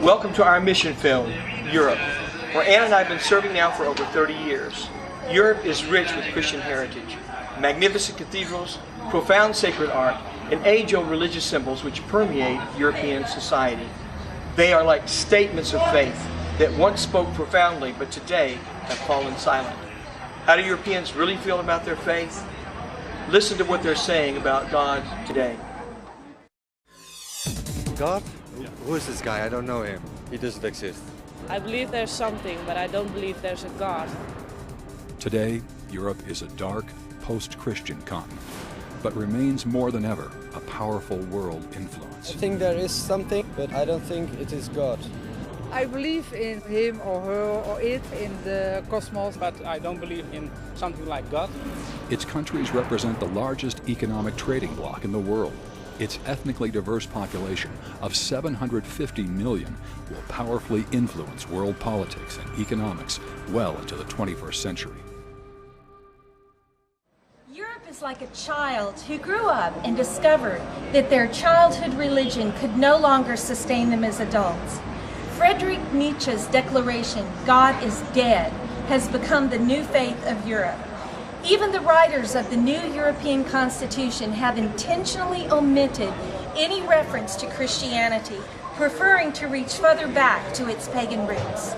Welcome to our mission field, Europe, where Ann and I have been serving now for over 30 years. Europe is rich with Christian heritage, magnificent cathedrals, profound sacred art, and age-old religious symbols which permeate European society. They are like statements of faith that once spoke profoundly but today have fallen silent. How do Europeans really feel about their faith? Listen to what they're saying about God today. God? Who is this guy? I don't know him. He doesn't exist. I believe there's something, but I don't believe there's a God. Today, Europe is a dark, post-Christian continent, but remains more than ever a powerful world influence. I think there is something, but I don't think it is God. I believe in him or her or it, in the cosmos. But I don't believe in something like God. Its countries represent the largest economic trading bloc in the world. Its ethnically diverse population of 750 million will powerfully influence world politics and economics well into the 21st century. Europe is like a child who grew up and discovered that their childhood religion could no longer sustain them as adults. Friedrich Nietzsche's declaration, "God is dead," has become the new faith of Europe. Even the writers of the new European Constitution have intentionally omitted any reference to Christianity, preferring to reach further back to its pagan roots.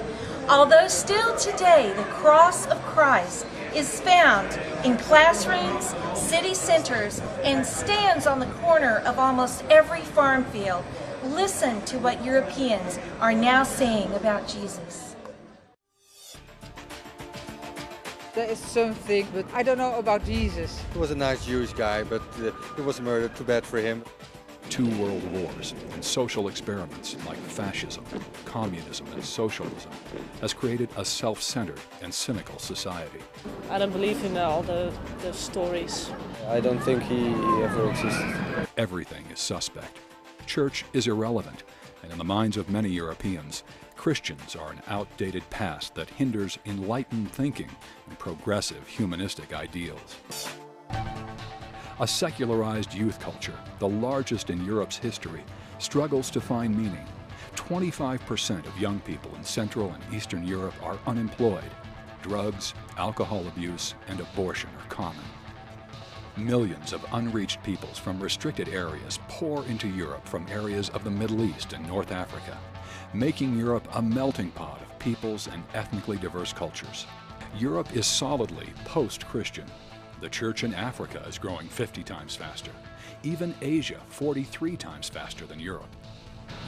Although still today the cross of Christ is found in classrooms, city centers, and stands on the corner of almost every farm field, listen to what Europeans are now saying about Jesus. There is something, but I don't know about Jesus. He was a nice Jewish guy, but he was murdered. Too bad for him. 2 world wars and social experiments like fascism, communism, and socialism has created a self-centered and cynical society. I don't believe in all the stories. I don't think he ever existed. Everything is suspect. Church is irrelevant, and in the minds of many Europeans, Christians are an outdated past that hinders enlightened thinking and progressive humanistic ideals. A secularized youth culture, the largest in Europe's history, struggles to find meaning. 25% of young people in Central and Eastern Europe are unemployed. Drugs, alcohol abuse, and abortion are common. Millions of unreached peoples from restricted areas pour into Europe from areas of the Middle East and North Africa, making Europe a melting pot of peoples and ethnically diverse cultures. Europe is solidly post-Christian. The church in Africa is growing 50 times faster. Even Asia 43 times faster than Europe.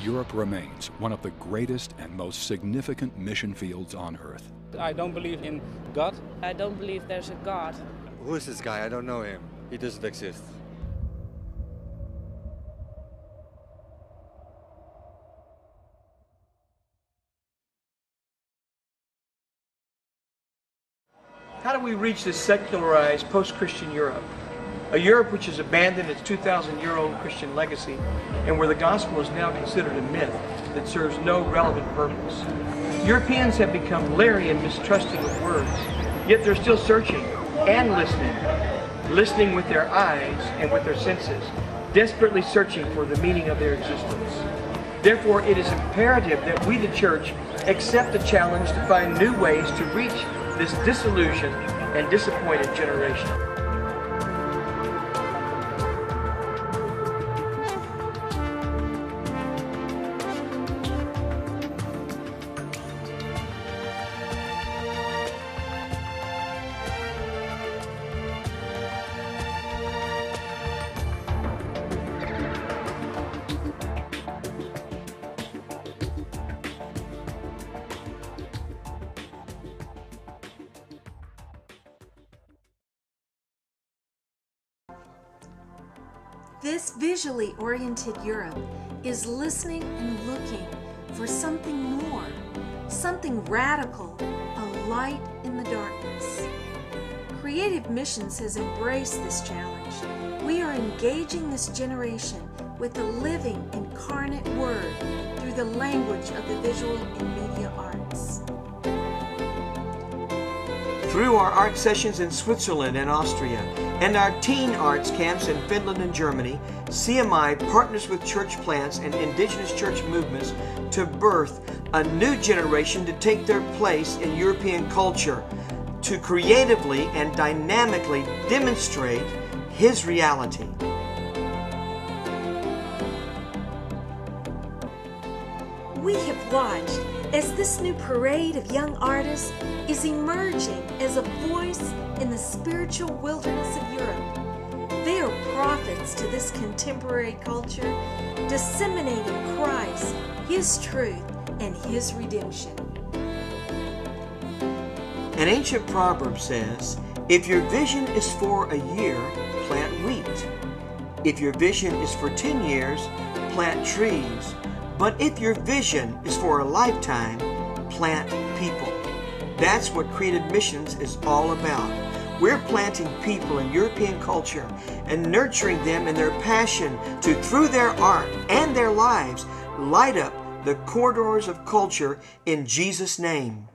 Europe remains one of the greatest and most significant mission fields on earth. I don't believe in God. I don't believe there's a God. Who is this guy? I don't know him. He doesn't exist. How do we reach this secularized post-Christian Europe? A Europe which has abandoned its 2,000-year-old Christian legacy and where the gospel is now considered a myth that serves no relevant purpose. Europeans have become leery and mistrusting of words, yet they're still searching and listening with their eyes and with their senses, desperately searching for the meaning of their existence. Therefore, it is imperative that we, the church, accept the challenge to find new ways to reach this disillusioned and disappointed generation. This visually oriented Europe is listening and looking for something more, something radical, a light in the darkness. Creative Missions has embraced this challenge. We are engaging this generation with the living, incarnate Word through the language of the visual and media arts. Through our art sessions in Switzerland and Austria, and our teen arts camps in Finland and Germany, CMI partners with church plants and indigenous church movements to birth a new generation to take their place in European culture, to creatively and dynamically demonstrate His reality. We have watched as this new parade of young artists is emerging as a voice in the spiritual wilderness of Europe. They are prophets to this contemporary culture, disseminating Christ, His truth, and His redemption. An ancient proverb says, if your vision is for a year, plant wheat. If your vision is for 10 years, plant trees. But if your vision is for a lifetime, plant people. That's what Created Missions is all about. We're planting people in European culture and nurturing them in their passion to, through their art and their lives, light up the corridors of culture in Jesus' name.